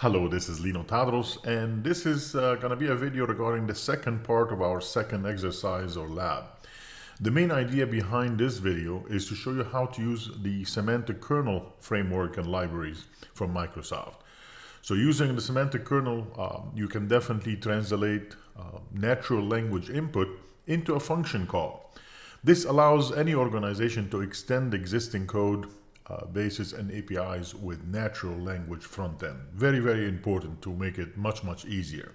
Hello, this is Lino Tadros, and this is going to be a video regarding the second part of our second exercise or lab. The main idea behind this video is to show you how to use the Semantic Kernel framework and libraries from Microsoft. So using the Semantic Kernel, you can definitely translate natural language input into a function call. This allows any organization to extend existing code bases and APIs with natural language front end. Very, very important to make it much easier.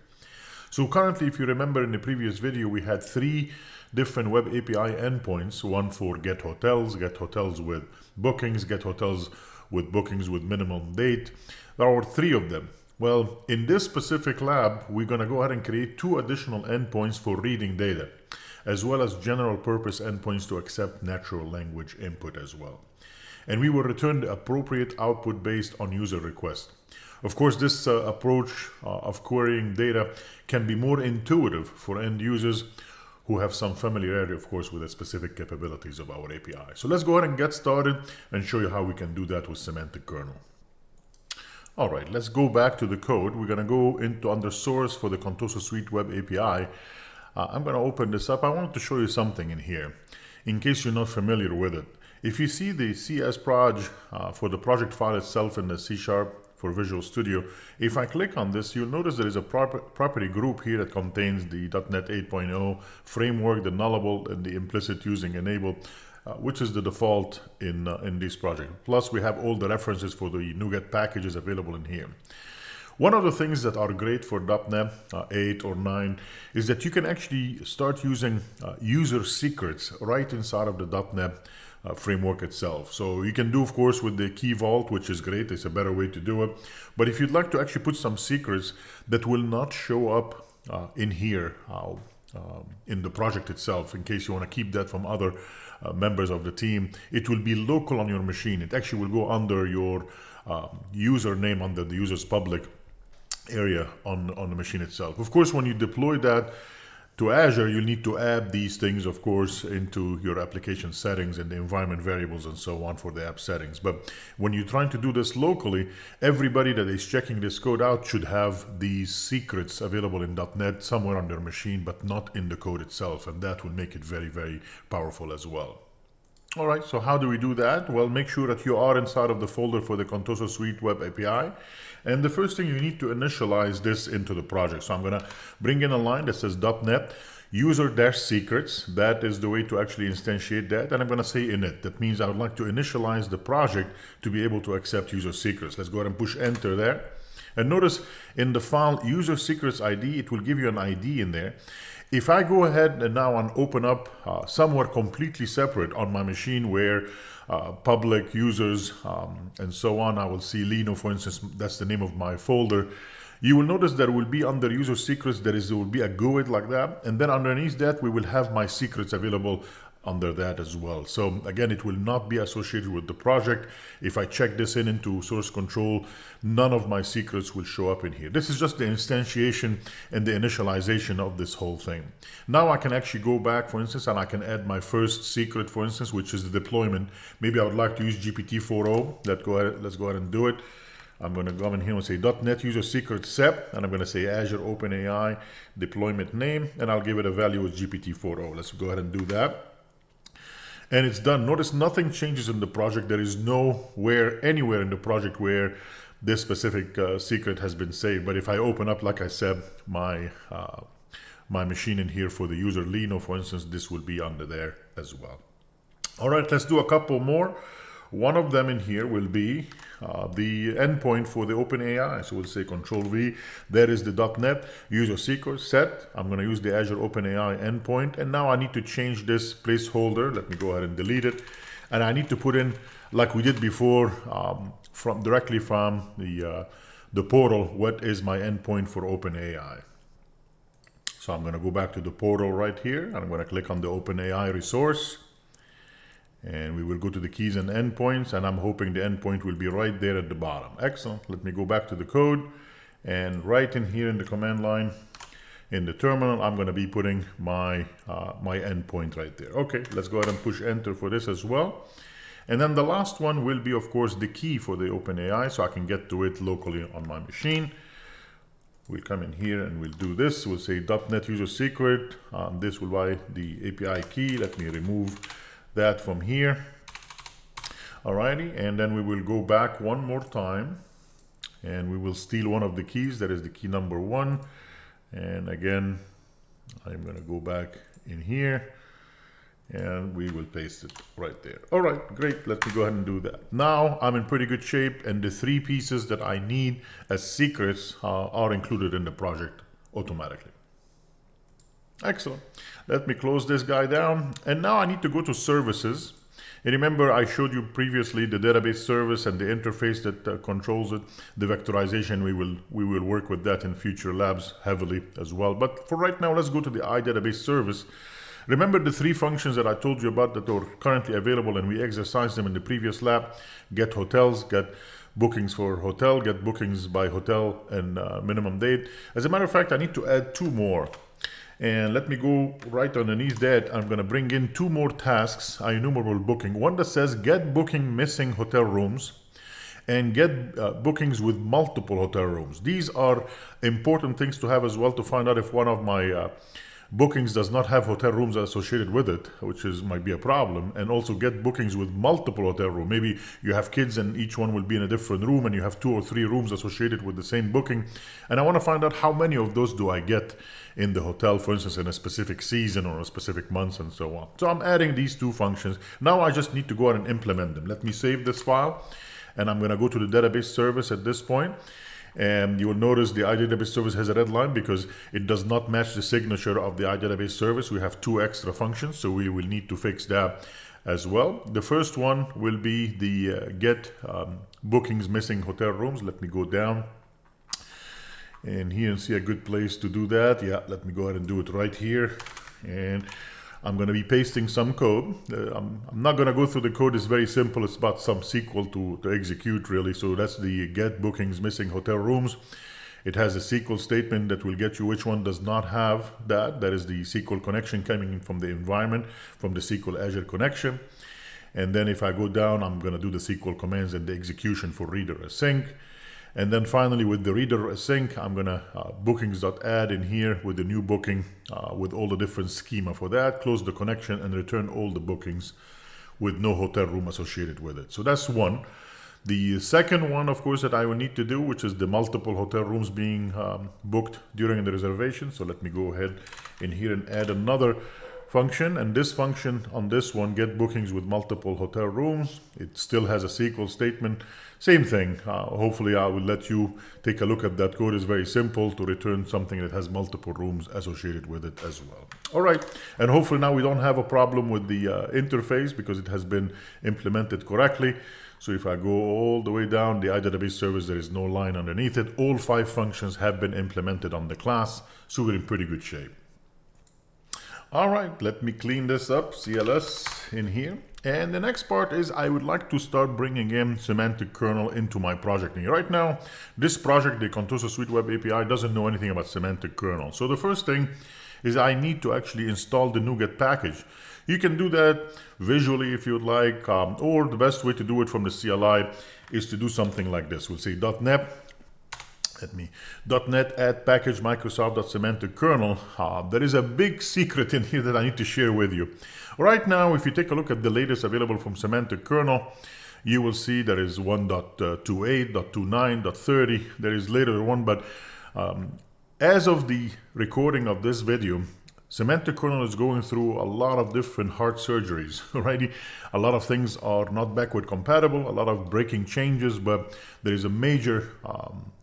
So currently, if you remember in the previous video, we had three different web API endpoints, one for get hotels with bookings, get hotels with bookings with minimum date. There are three of them. Well, in this specific lab, we're going to go ahead and create two additional endpoints for reading data, as well as general purpose endpoints to accept natural language input as well. And we will return the appropriate output based on user request. Of course, this approach of querying data can be more intuitive for end users who have some familiarity, of course, with the specific capabilities of our API. So let's go ahead and get started and show you how we can do that with Semantic Kernel. All right, let's go back to the code. We're going to go into under source for the Contoso Suite Web API. I'm going to open this up. I wanted to show you something in here in case you're not familiar with it. If you see the CS proj for the project file itself in the C# for Visual Studio, if I click on this, you'll notice there is a property group here that contains the .NET 8.0 framework, the nullable, and the implicit using enable, which is the default in this project. Plus, we have all the references for the NuGet packages available in here. One of the things that are great for .NET 8 or 9 is that you can actually start using user secrets right inside of the .NET framework itself. So you can do, of course, with the key vault, which is great. It's a better way to do it. But if you'd like to actually put some secrets that will not show up in here in the project itself, in case you want to keep that from other members of the team, it will be local on your machine. It actually will go under your username, under the user's public area on the machine itself. Of course, when you deploy that to Azure, you need to add these things, of course, into your application settings and the environment variables and so on for the app settings. But when you're trying to do this locally, everybody that is checking this code out should have these secrets available in .NET somewhere on their machine, but not in the code itself. And that will make it very powerful as well. All right, so how do we do that? Well, make sure that you are inside of the folder for the Contoso Suite Web API. And the first thing, you need to initialize this into the project. So I'm going to bring in a line that says .NET user-secrets. That is the way to actually instantiate that. And I'm going to say init. That means I would like to initialize the project to be able to accept user secrets. Let's go ahead and push enter there. And notice in the file user secrets ID, it will give you an ID in there. If I go ahead and now and open up somewhere completely separate on my machine where public users and so on, I will see Lino, for instance, that's the name of my folder. You will notice there will be under user secrets, there will be a GUID like that. And then underneath that, we will have my secrets available under that as well. So again, it will not be associated with the project. If I check this into source control, none of my secrets will show up in here. This is just the instantiation and the initialization of this whole thing. Now I can actually go back, for instance, and I can add my first secret, for instance, which is the deployment. Maybe I would like to use GPT-4o. Let's go ahead and do it. I'm going to go in here and say .NET user secret SEP, and I'm going to say Azure OpenAI deployment name, and I'll give it a value as GPT-4o. Let's go ahead and do that. And it's done. Notice nothing changes in the project. There is anywhere in the project where this specific secret has been saved. But if I open up, like I said, my machine in here for the user Lino, for instance, this will be under there as well. All right, let's do a couple more. One of them in here will be the endpoint for the OpenAI. So we'll say Control V. There is the .NET user secret set. I'm going to use the Azure OpenAI endpoint. And now I need to change this placeholder. Let me go ahead and delete it. And I need to put in, like we did before, directly from the portal, what is my endpoint for OpenAI. So I'm going to go back to the portal right here. And I'm going to click on the OpenAI resource. And we will go to the keys and endpoints, and I'm hoping the endpoint will be right there at the bottom. Excellent. Let me go back to the code, and right in here in the command line, in the terminal, I'm going to be putting my endpoint right there. Okay, let's go ahead and push enter for this as well. And then the last one will be, of course, the key for the OpenAI, so I can get to it locally on my machine. We'll come in here and we'll do this. We'll say .NET user secret. This will be the API key. Let me remove that from here. Alrighty, and then we will go back one more time and we will steal one of the keys. That is the key number 1. And again, I'm going to go back in here and we will paste it right there. All right, great. Let me go ahead and do that. Now I'm in pretty good shape, and the 3 pieces that I need as secrets are included in the project automatically. Excellent. Let me close this guy down. And now I need to go to services. And remember, I showed you previously the database service and the interface that controls it. The vectorization, we will work with that in future labs heavily as well. But for right now, let's go to the iDatabase service. Remember the 3 functions that I told you about that are currently available, and we exercised them in the previous lab. Get hotels, get bookings for hotel, get bookings by hotel, and minimum date. As a matter of fact, I need to add 2 more. And let me go right underneath that. I'm going to bring in 2 more tasks, enumerable booking. One that says get booking missing hotel rooms and get bookings with multiple hotel rooms. These are important things to have as well, to find out if one of my bookings does not have hotel rooms associated with it, which might be a problem. And also get bookings with multiple hotel rooms. Maybe you have kids and each one will be in a different room, and you have 2 or 3 rooms associated with the same booking. And I want to find out how many of those do I get in the hotel, for instance, in a specific season or a specific month and so on. So I'm adding these 2 functions. Now I just need to go ahead and implement them. Let me save this file, and I'm going to go to the database service at this point. And you will notice the iDatabase service has a red line because it does not match the signature of the iDatabase service. We have 2 extra functions, so we will need to fix that as well. The first one will be the get bookings missing hotel rooms. Let me go down and here and see a good place to do that. Yeah, let me go ahead and do it right here. And I'm going to be pasting some code. I'm not going to go through the code. It's very simple. It's about some SQL to execute, really. So that's the get bookings missing hotel rooms. It has a SQL statement that will get you which one does not have that. That is the SQL connection coming in from the environment, from the SQL Azure connection. And then if I go down, I'm going to do the SQL commands and the execution for reader async. And then finally, with the reader async, I'm going to bookings.add in here with the new booking with all the different schema for that, close the connection, and return all the bookings with no hotel room associated with it. So that's one. The second one, of course, that I will need to do, which is the multiple hotel rooms being booked during the reservation. So let me go ahead in here and add another function. And this function on this one, get bookings with multiple hotel rooms, it still has a SQL statement. Same thing. Hopefully I will let you take a look at that code. It's very simple to return something that has multiple rooms associated with it as well. All right. And hopefully now we don't have a problem with the interface because it has been implemented correctly. So if I go all the way down the iDatabase service, there is no line underneath it. All 5 functions have been implemented on the class. So we're in pretty good shape. All right, let me clean this up, CLS in here. And the next part is I would like to start bringing in Semantic Kernel into my project. And right now, this project, the Contoso Suite Web API, doesn't know anything about Semantic Kernel. So the first thing is I need to actually install the NuGet package. You can do that visually if you'd like, or the best way to do it from the CLI is to do something like this. We'll say .NET. .NET add package Microsoft.semantic kernel. There is a big secret in here that I need to share with you. Right now, if you take a look at the latest available from Semantic Kernel, you will see there is 1.28, 1.29, 30. There is later one, but as of the recording of this video, Semantic Kernel is going through a lot of different heart surgeries, alrighty? A lot of things are not backward compatible, a lot of breaking changes, but there is a major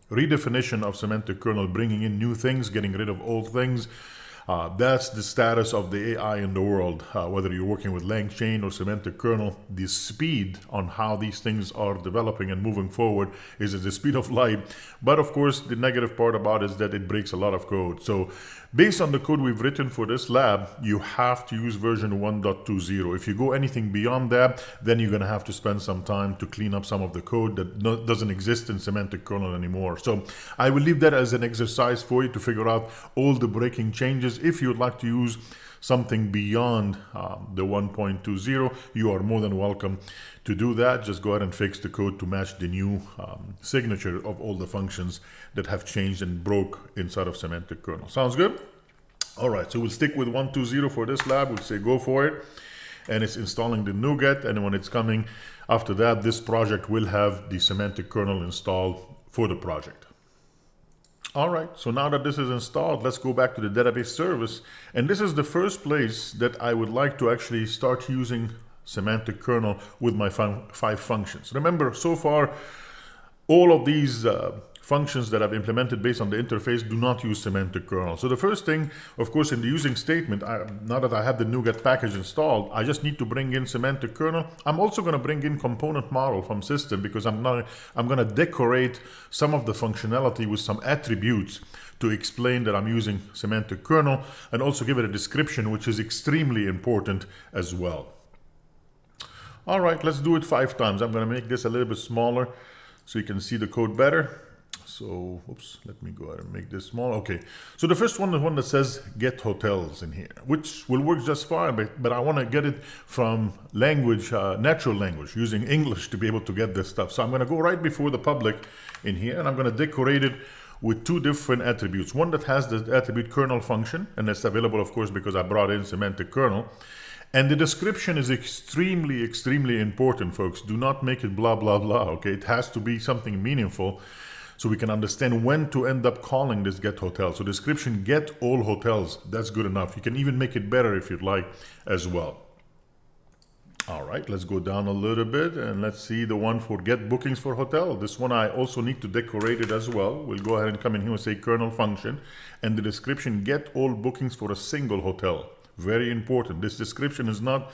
redefinition of Semantic Kernel, bringing in new things, getting rid of old things. That's the status of the AI in the world. Whether you're working with LangChain or Semantic Kernel, the speed on how these things are developing and moving forward is at the speed of light. But of course, the negative part about it is that it breaks a lot of code. So based on the code we've written for this lab, you have to use version 1.20. If you go anything beyond that, then you're going to have to spend some time to clean up some of the code that doesn't exist in Semantic Kernel anymore. So I will leave that as an exercise for you to figure out all the breaking changes If you would like to use something beyond the 1.20, you are more than welcome to do that. Just go ahead and fix the code to match the new signature of all the functions that have changed and broke inside of Semantic Kernel. Sounds good? All right, so we'll stick with 1.20 for this lab. We'll say go for it. And it's installing the NuGet, and when it's coming after that, this project will have the Semantic Kernel installed for the project. All right, so now that this is installed, let's go back to the database service. And this is the first place that I would like to actually start using Semantic Kernel with my 5 functions. Remember, so far, all of these functions that I've implemented based on the interface do not use Semantic Kernel. So the first thing, of course, in the using statement, now that I have the NuGet package installed, I just need to bring in Semantic Kernel. I'm also going to bring in component model from system because I'm going to decorate some of the functionality with some attributes to explain that I'm using Semantic Kernel, and also give it a description, which is extremely important as well. All right, let's do it 5 times. I'm going to make this a little bit smaller so you can see the code better. So, oops, let me go ahead and make this small. Okay, so the first one is one that says get hotels in here, which will work just fine, but I want to get it from language, natural language, using English to be able to get this stuff. So I'm going to go right before the public in here, and I'm going to decorate it with 2 different attributes. One that has the attribute kernel function, and it's available, of course, because I brought in Semantic Kernel. And the description is extremely, extremely important, folks. Do not make it blah, blah, blah, okay? It has to be something meaningful, so we can understand when to end up calling this get hotel. So description, get all hotels. That's good enough. You can even make it better if you'd like as well. All right, let's go down a little bit and let's see the one for get bookings for hotel. This one I also need to decorate it as well. We'll go ahead and come in here and say kernel function, and the description, get all bookings for a single hotel. Very important. This description is not,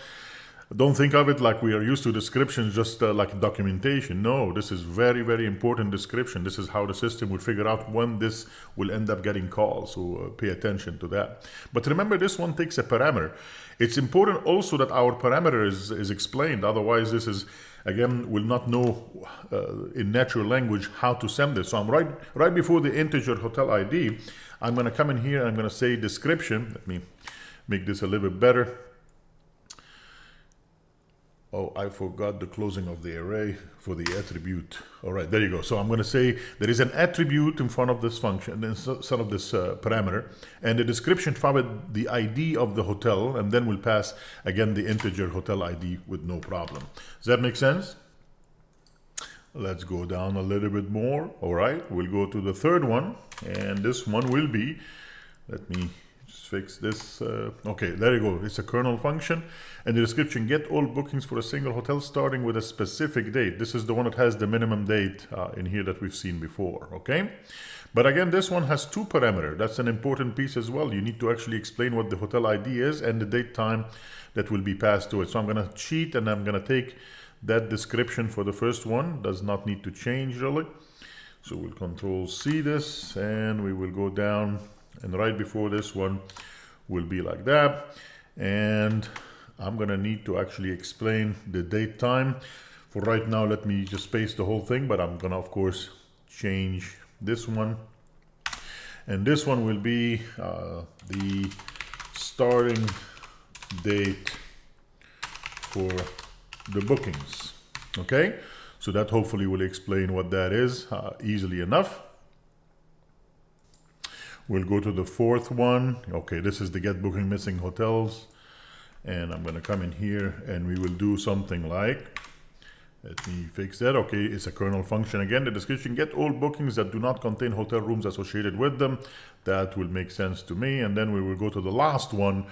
don't think of it like we are used to descriptions, just like documentation. No, this is very, very important description. This is how the system will figure out when this will end up getting called. So pay attention to that. But remember, this one takes a parameter. It's important also that our parameter is explained. Otherwise, this is, again, will not know in natural language how to send this. So I'm right before the integer hotel ID. I'm going to come in here and I'm going to say description. Let me make this a little bit better. Oh, I forgot the closing of the array for the attribute. All right, there you go. So I'm going to say there is an attribute in front of this function, instead of this parameter, and the description followed the ID of the hotel, and then we'll pass again the integer hotel ID with no problem. Does that make sense? Let's go down a little bit more. All right, we'll go to the third one, and this one will be, let me just fix this. Okay, there you go. It's a kernel function, and the description, get all bookings for a single hotel starting with a specific date. This is the one that has the minimum date in here that we've seen before, okay? But again, this one has 2 parameters. That's an important piece as well. You need to actually explain what the hotel ID is and the date time that will be passed to it. So I'm going to cheat, and I'm going to take that description for the first one. Does not need to change really. So we'll Control C this, and we will go down, and right before this one will be like that. And I'm going to need to actually explain the date time. For right now, let me just paste the whole thing, but I'm going to, of course, change this one. And this one will be the starting date for the bookings. Okay, so that hopefully will explain what that is easily enough. We'll go to the 4th one. Okay, this is the get booking missing hotels. And I'm going to come in here and we will do something like, let me fix that. Okay, it's a kernel function again. The description, get all bookings that do not contain hotel rooms associated with them. That will make sense to me. And then we will go to the last one,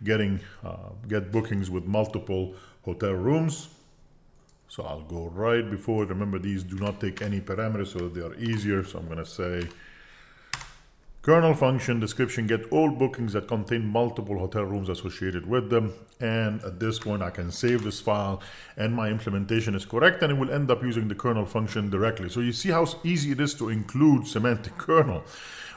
get bookings with multiple hotel rooms. So I'll go right before. Remember, these do not take any parameters, so they are easier. So I'm going to say kernel function description, get all bookings that contain multiple hotel rooms associated with them. And at this point, I can save this file and my implementation is correct, and it will end up using the kernel function directly. So you see how easy it is to include Semantic Kernel.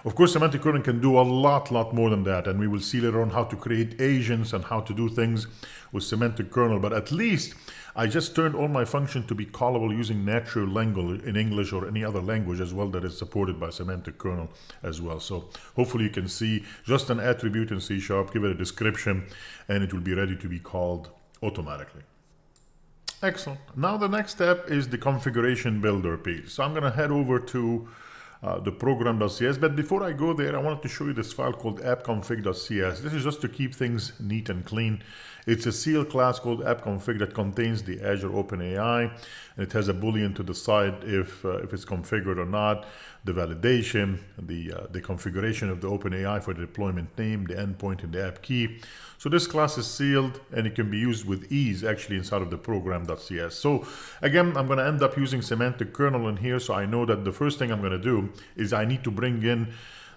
Of course, Semantic Kernel can do a lot more than that, and we will see later on how to create agents and how to do things with Semantic Kernel. But at least I just turned all my function to be callable using natural language in English or any other language as well that is supported by Semantic Kernel as well. So So hopefully you can see just an attribute in C#, give it a description, and it will be ready to be called automatically. Excellent. Now the next step is the configuration builder piece. So I'm going to head over to the program.cs, but before I go there, I wanted to show you this file called appconfig.cs. This is just to keep things neat and clean. It's a CL class called appconfig that contains the Azure OpenAI, and it has a boolean to decide if it's configured or not, the validation, the configuration of the OpenAI for the deployment name, the endpoint, and the app key. So this class is sealed, and it can be used with ease actually inside of the program.cs. So again, I'm going to end up using Semantic Kernel in here, so I know that the first thing I'm going to do is I need to bring in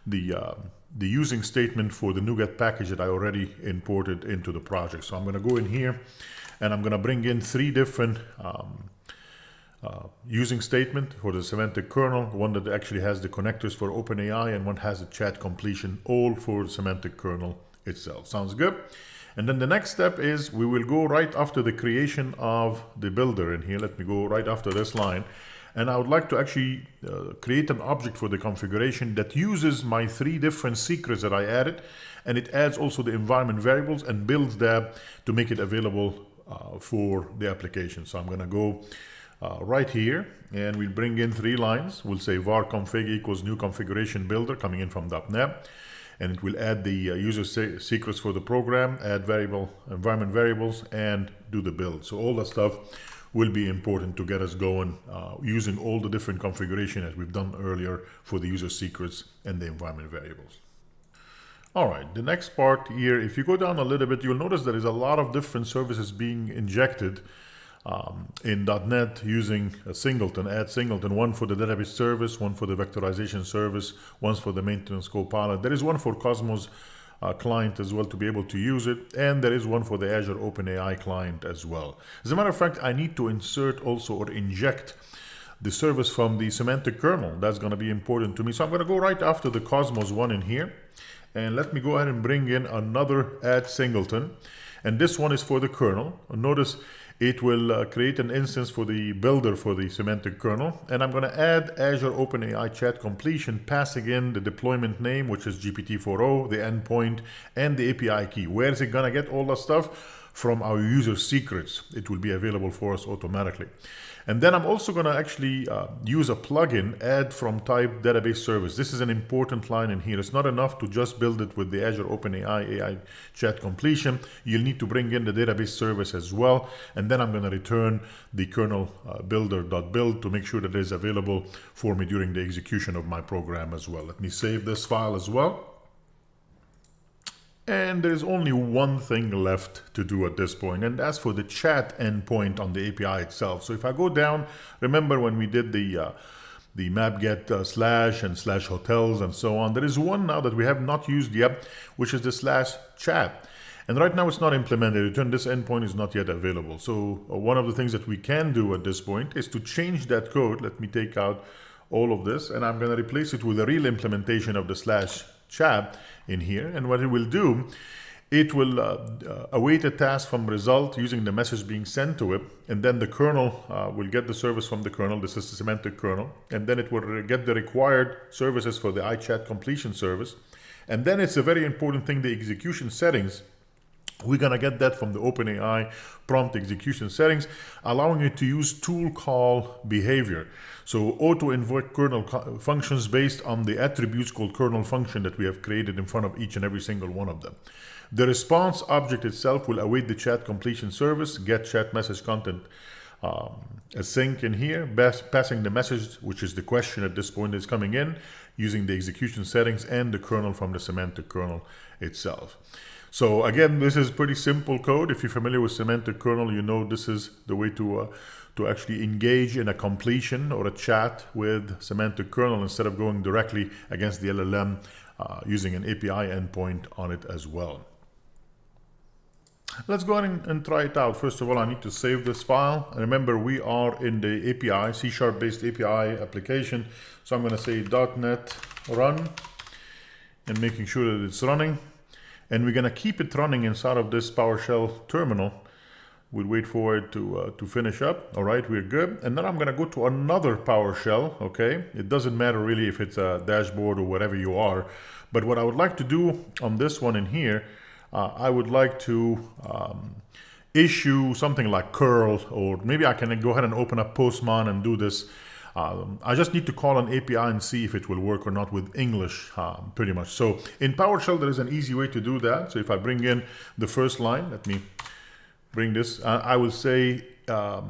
the using statement for the NuGet package that I already imported into the project. So I'm going to go in here, and I'm going to bring in 3 different using statement for the Semantic Kernel, one that actually has the connectors for OpenAI, and one has a chat completion, all for Semantic Kernel itself. Sounds good? And then the next step is we will go right after the creation of the builder in here. Let me go right after this line. And I would like to actually create an object for the configuration that uses my 3 different secrets that I added, and it adds also the environment variables and builds that to make it available for the application. So I'm going to go right here, and we'll bring in 3 lines. We'll say var config equals new configuration builder coming in from .NET, and it will add the user secrets for the program, add environment variables, and do the build. So all that stuff will be important to get us going using all the different configuration as we've done earlier for the user secrets and the environment variables. All right, the next part here, if you go down a little bit, you'll notice there is a lot of different services being injected in .NET using a singleton, add singleton, one for the database service, one for the vectorization service, one for the maintenance copilot. There is one for Cosmos client as well to be able to use it, and there is one for the Azure OpenAI client as well. As a matter of fact, I need to insert also or inject the service from the Semantic Kernel. That's going to be important to me. So I'm going to go right after the Cosmos one in here, and let me go ahead and bring in another add singleton, and this one is for the kernel. Notice it will create an instance for the builder for the Semantic Kernel, and I'm going to add Azure OpenAI chat completion, passing in the deployment name, which is GPT-4o, the endpoint, and the API key. Where is it going to get all that stuff? From our user secrets. It will be available for us automatically. And then I'm also going to actually use a plugin, add from type database service. This is an important line in here. It's not enough to just build it with the Azure OpenAI AI chat completion. You'll need to bring in the database service as well. And then I'm going to return the kernel builder.build to make sure that it is available for me during the execution of my program as well. Let me save this file as well. And there's only one thing left to do at this point, and that's for the chat endpoint on the API itself. So if I go down, remember when we did the map-get slash and slash hotels and so on, there is one now that we have not used yet, which is the slash chat. And right now it's not implemented. Return this endpoint is not yet available. So one of the things that we can do at this point is to change that code. Let me take out all of this, and I'm going to replace it with a real implementation of the slash chat in here. And what it will do, it will await a task from result using the message being sent to it, and then the kernel will get the service from the kernel. This is the Semantic Kernel, and then it will get the required services for the iChat completion service. And then it's a very important thing, the execution settings. We're going to get that from the OpenAI prompt execution settings, allowing it to use tool call behavior. So auto invoke kernel functions based on the attributes called kernel function that we have created in front of each and every single one of them. The response object itself will await the chat completion service, get chat message content async in here, passing the message, which is the question at this point is coming in, using the execution settings and the kernel from the Semantic Kernel itself. So again, this is pretty simple code. If you're familiar with Semantic Kernel, you know this is the way to actually engage in a completion or a chat with Semantic Kernel instead of going directly against the LLM using an API endpoint on it as well. Let's go ahead and try it out. First of all, I need to save this file. Remember, we are in the API, C# based API application. So I'm going to say .NET run and making sure that it's running. And we're going to keep it running inside of this PowerShell terminal We'll wait for it to finish up. All right, we're good. And then I'm going to go to another PowerShell. Okay, it doesn't matter really if it's a dashboard or whatever you are. But what I would like to do on this one in here, I would like to issue something like curl, or maybe I can go ahead and open up Postman and do this. I just need to call an API and see if it will work or not with English, pretty much. So in PowerShell, there is an easy way to do that. So if I bring in the first line, let me bring this. I will say the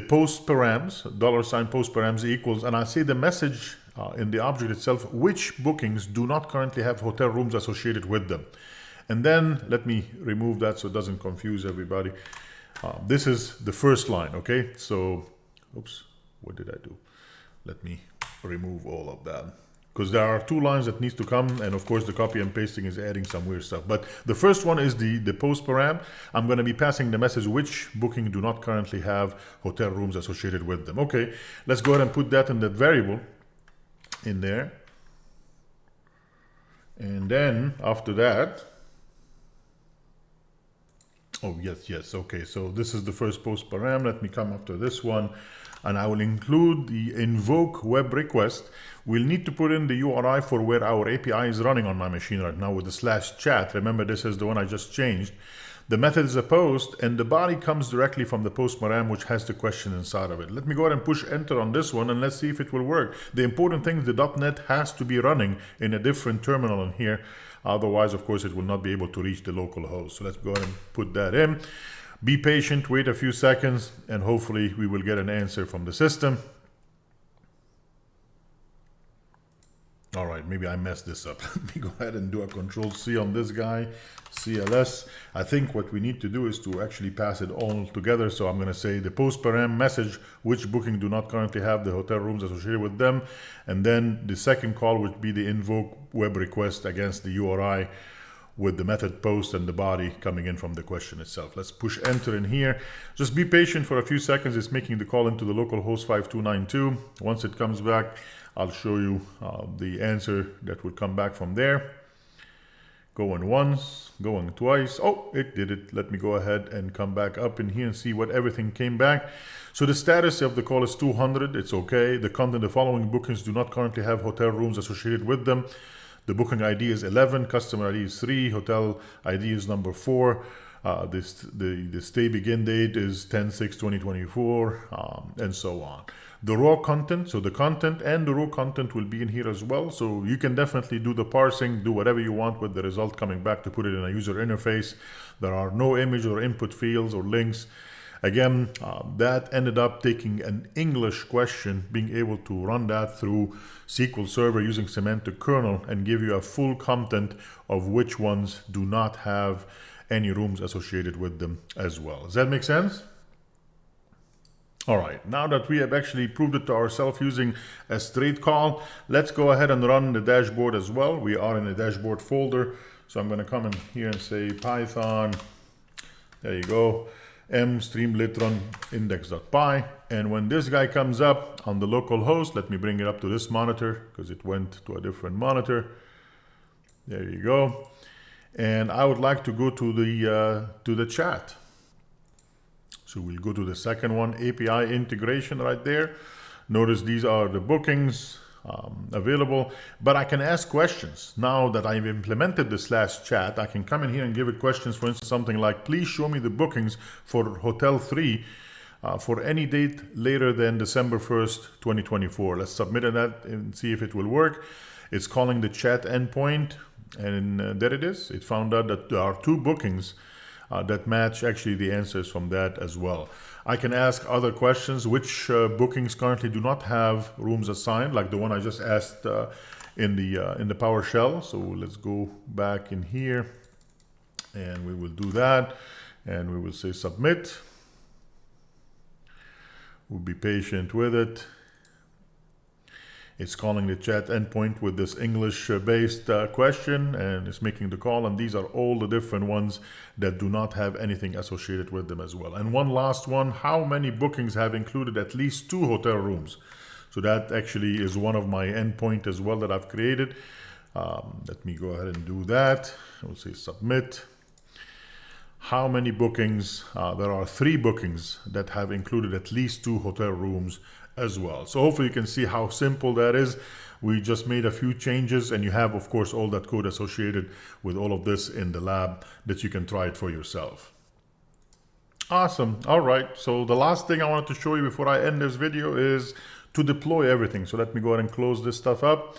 post params, $ post params equals, and I say the message in the object itself, which bookings do not currently have hotel rooms associated with them. And then let me remove that so it doesn't confuse everybody. This is the first line, okay? So, oops, what did I do? Let me remove all of that, because there are two lines that needs to come, and of course the copy and pasting is adding some weird stuff. But the first one is the post param. I'm going to be passing the message which booking do not currently have hotel rooms associated with them. Okay, let's go ahead and put that in that variable in there. And then after that, oh, yes, okay, so this is the first post param. Let me come after this one, and I will include the invoke web request. We'll need to put in the URI for where our API is running on my machine right now with the /chat. Remember, this is the one I just changed. The method is a post, and the body comes directly from the post param, which has the question inside of it. Let me go ahead and push enter on this one, and let's see if it will work. The important thing is the .NET has to be running in a different terminal in here. Otherwise, of course, it will not be able to reach the local host. So let's go ahead and put that in. Be patient, wait a few seconds, and hopefully we will get an answer from the system. All right, maybe I messed this up. Let me go ahead and do a Control-C on this guy, CLS. I think what we need to do is to actually pass it all together. So I'm going to say the post param message, which booking do not currently have the hotel rooms associated with them. And then the second call would be the invoke web request against the URI with the method post and the body coming in from the question itself. Let's push enter in here. Just be patient for a few seconds. It's making the call into the local host 5292. Once it comes back, I'll show you the answer that will come back from there. Going once, going twice. Oh, it did it. Let me go ahead and come back up in here and see what everything came back. So the status of the call is 200. It's okay. The content, the following bookings do not currently have hotel rooms associated with them. The booking ID is 11, customer ID is 3, hotel ID is number 4. The stay begin date is 10/6/2024, and so on. The raw content, so the content and the raw content will be in here as well. So you can definitely do the parsing, do whatever you want with the result coming back to put it in a user interface. There are no image or input fields or links. Again, that ended up taking an English question, being able to run that through SQL Server using Semantic Kernel and give you a full content of which ones do not have any rooms associated with them as well. Does that make sense? All right, now that we have actually proved it to ourselves using a straight call, let's go ahead and run the dashboard as well. We are in the dashboard folder. So I'm going to come in here and say Python, there you go, mstreamlit-run index.py. And when this guy comes up on the local host, let me bring it up to this monitor because it went to a different monitor. There you go. And I would like to go to the chat. So we'll go to the second one, API integration right there. Notice these are the bookings available, but I can ask questions. Now that I've implemented the /chat, I can come in here and give it questions. For instance, something like, please show me the bookings for Hotel 3 for any date later than December 1st, 2024. Let's submit that and see if it will work. It's calling the chat endpoint, and there it is. It found out that there are 2 bookings that match actually the answers from that as well. I can ask other questions. Which bookings currently do not have rooms assigned, like the one I just asked in the PowerShell. So let's go back in here, and we will do that, and we will say submit. We'll be patient with it. It's calling the chat endpoint with this English-based question, and it's making the call. And these are all the different ones that do not have anything associated with them as well. And one last one, how many bookings have included at least 2 hotel rooms? So that actually is one of my endpoint as well that I've created. Let me go ahead and do that. We'll say submit. how many bookings. There are 3 bookings that have included at least 2 hotel rooms as well. So hopefully you can see how simple that is. We just made a few changes, and you have, of course, all that code associated with all of this in the lab that you can try it for yourself. Awesome. All right. So the last thing I wanted to show you before I end this video is to deploy everything. So let me go ahead and close this stuff up.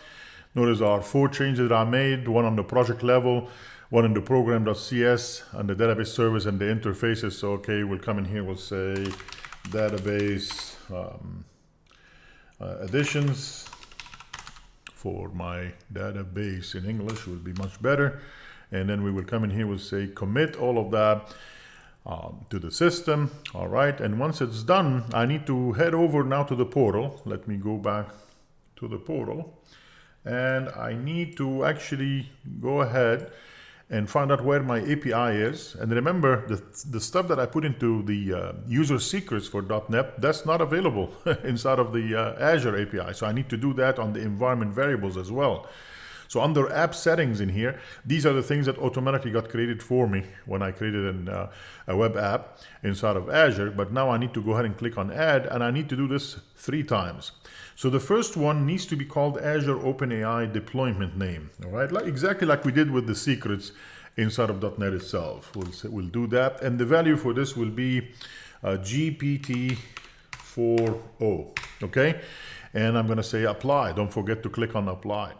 Notice our 4 changes that I made, one on the project level, one in the program.cs, and the database service and the interfaces. So, okay, we'll come in here, we'll say database additions. For my database in English will be much better. And then we will come in here, we'll say commit all of that to the system. All right, and once it's done, I need to head over now to the portal. Let me go back to the portal. And I need to actually go ahead and find out where my API is. And remember, the stuff that I put into the user secrets for .NET, that's not available inside of the Azure API. So I need to do that on the environment variables as well. So under app settings in here, these are the things that automatically got created for me when I created a web app inside of Azure. But now I need to go ahead and click on add, and I need to do this 3 times. So the first one needs to be called Azure OpenAI deployment name. All right, exactly like we did with the secrets inside of .NET itself. We'll do that, and the value for this will be GPT-4o. Okay, and I'm going to say apply. Don't forget to click on apply.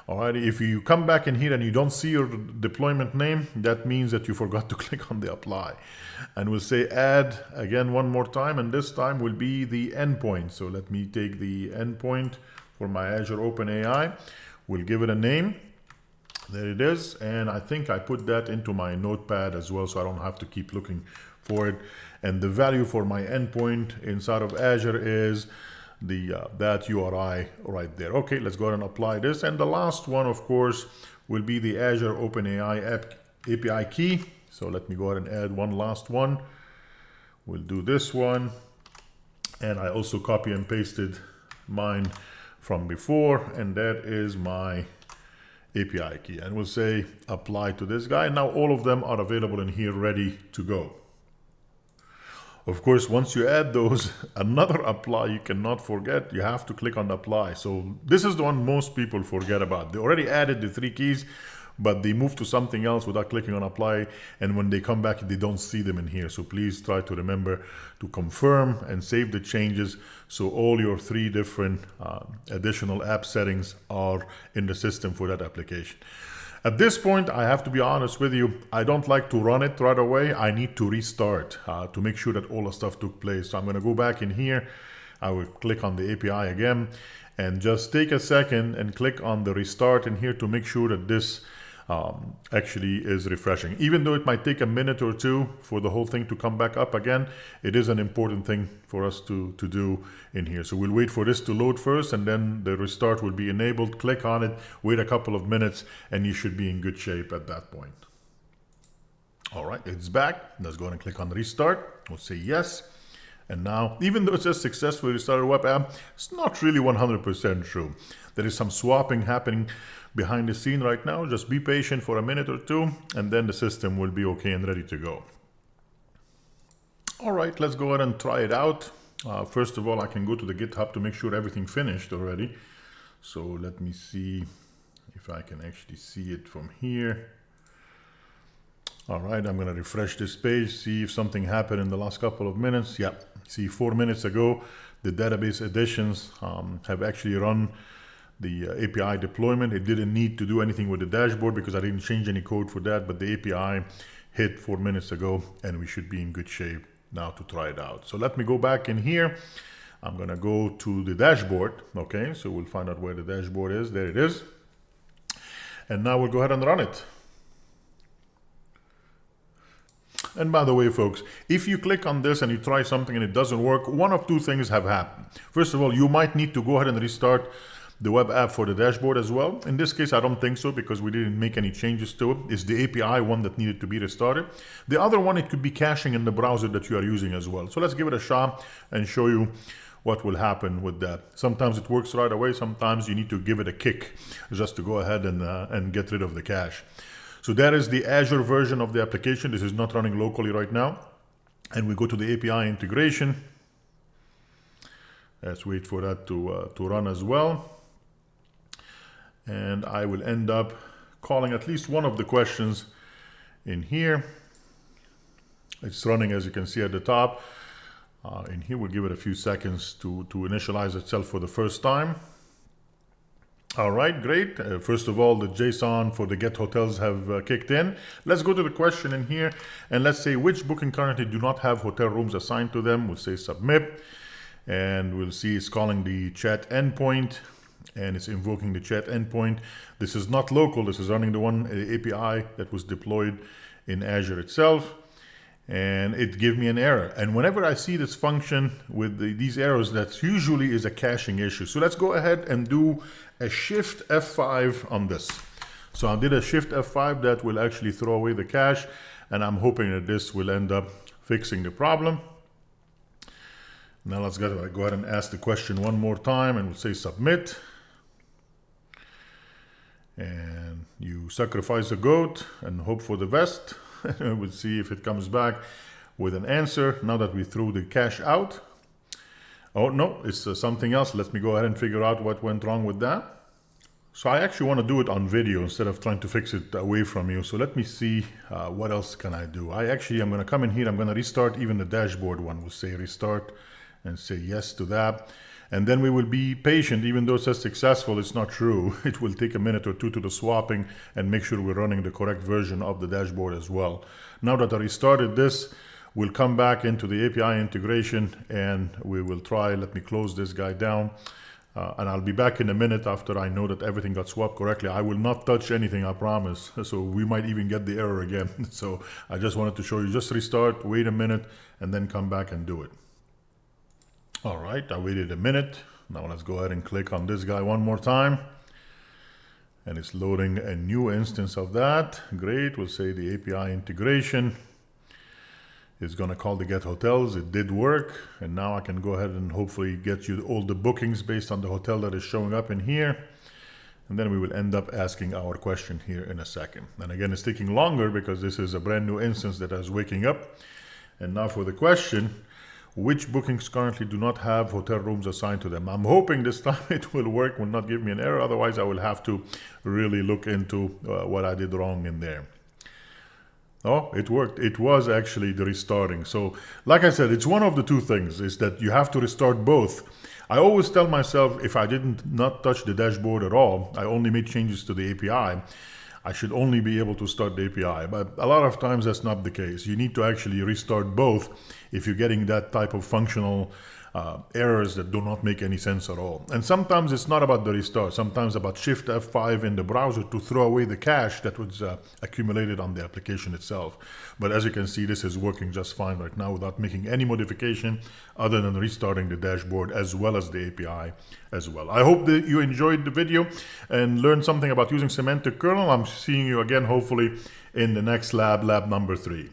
Alrighty, if you come back in here and you don't see your deployment name, that means that you forgot to click on the apply. And we'll say add again one more time, and this time will be the endpoint. So let me take the endpoint for my Azure OpenAI. We'll give it a name. There it is. And I think I put that into my notepad as well, so I don't have to keep looking for it. And the value for my endpoint inside of Azure is that URI right there. Okay, let's go ahead and apply this. And the last one, of course, will be the Azure OpenAI API key. So let me go ahead and add one last one. We'll do this one. And I also copy and pasted mine from before, and that is my API key. And we'll say apply to this guy. Now all of them are available in here ready to go. Of course, once you add those, another apply you cannot forget. You have to click on apply. So this is the one most people forget about. They already added the 3 keys, but they move to something else without clicking on apply. And when they come back, they don't see them in here. So please try to remember to confirm and save the changes, so all your 3 different additional app settings are in the system for that application. At this point, I have to be honest with you, I don't like to run it right away. I need to restart to make sure that all the stuff took place. So I'm going to go back in here. I will click on the API again, and just take a second and click on the restart in here to make sure that this actually is refreshing. Even though it might take a minute or 2 for the whole thing to come back up again, it is an important thing for us to do in here. So we'll wait for this to load first, and then the restart will be enabled. Click on it, wait a couple of minutes, and you should be in good shape at that point. All right, it's back. Let's go ahead and click on restart. We'll say yes. And now, even though it says successfully restarted web app, it's not really 100% true. There is some swapping happening behind the scene right now. Just be patient for a minute or 2, and then the system will be okay and ready to go. All right, let's go ahead and try it out. First of all, I can go to the GitHub to make sure everything finished already. So let me see if I can actually see it from here. All right, I'm going to refresh this page, see if something happened in the last couple of minutes. Yeah, see, 4 minutes ago, the database additions have actually run the API deployment. It didn't need to do anything with the dashboard because I didn't change any code for that, but the API hit 4 minutes ago, and we should be in good shape now to try it out. So let me go back in here. I'm going to go to the dashboard. Okay, so we'll find out where the dashboard is. There it is. And now we'll go ahead and run it. And by the way, folks, if you click on this and you try something and it doesn't work, one of 2 things have happened. First of all, you might need to go ahead and restart the web app for the dashboard as well. In this case, I don't think so because we didn't make any changes to it. It's the API one that needed to be restarted. The other one, it could be caching in the browser that you are using as well. So let's give it a shot and show you what will happen with that. Sometimes it works right away. Sometimes you need to give it a kick just to go ahead and get rid of the cache. So that is the Azure version of the application. This is not running locally right now. And we go to the API integration. Let's wait for that to run as well. And I will end up calling at least one of the questions in here. It's running, as you can see at the top. In here, we'll give it a few seconds to initialize itself for the first time. All right, great. First of all, the JSON for the get hotels have kicked in. Let's go to the question in here, and let's say which booking currently do not have hotel rooms assigned to them. We'll say submit, and we'll see it's calling the chat endpoint, and it's invoking the chat endpoint. This is not local. This is running the one API that was deployed in Azure itself. And it gave me an error. And whenever I see this function with these errors, that usually is a caching issue. So let's go ahead and do a Shift F5 on this. So I did a Shift F5 that will actually throw away the cache, and I'm hoping that this will end up fixing the problem. Now let's go ahead and ask the question one more time, and we'll say submit. And you sacrifice a goat and hope for the best. We'll see if it comes back with an answer now that we threw the cache out. Oh no, it's something else. Let me go ahead and figure out what went wrong with that. So I actually want to do it on video instead of trying to fix it away from you. So let me see what else can I do. I'm going to come in here. I'm going to restart even the dashboard one. We'll say restart and say yes to that. And then we will be patient. Even though it says successful, it's not true. It will take a minute or two to the swapping and make sure we're running the correct version of the dashboard as well. Now that I restarted this, we'll come back into the API integration and we will try. Let me close this guy down. And I'll be back in a minute after I know that everything got swapped correctly. I will not touch anything, I promise. So we might even get the error again. So I just wanted to show you, just restart, wait a minute, and then come back and do it. All right, I waited a minute. Now let's go ahead and click on this guy one more time. And it's loading a new instance of that. Great, we'll say the API integration is gonna call the get hotels. It did work. And now I can go ahead and hopefully get you all the bookings based on the hotel that is showing up in here. And then we will end up asking our question here in a second. And again, it's taking longer because this is a brand new instance that is waking up. And now for the question, which bookings currently do not have hotel rooms assigned to them? I'm hoping this time it will work, will not give me an error. Otherwise, I will have to really look into what I did wrong in there. Oh, it worked. It was actually the restarting. So like I said, it's one of the two things, is that you have to restart both. I always tell myself if I didn't not touch the dashboard at all, I only made changes to the API, I should only be able to start the API. But a lot of times that's not the case. You need to actually restart both if you're getting that type of functional errors that do not make any sense at all. And sometimes it's not about the restart. Sometimes about Shift F5 in the browser to throw away the cache that was accumulated on the application itself. But as you can see, this is working just fine right now without making any modification other than restarting the dashboard as well as the API as well. I hope that you enjoyed the video and learned something about using Semantic Kernel. I'm seeing you again, hopefully, in the next lab number 3.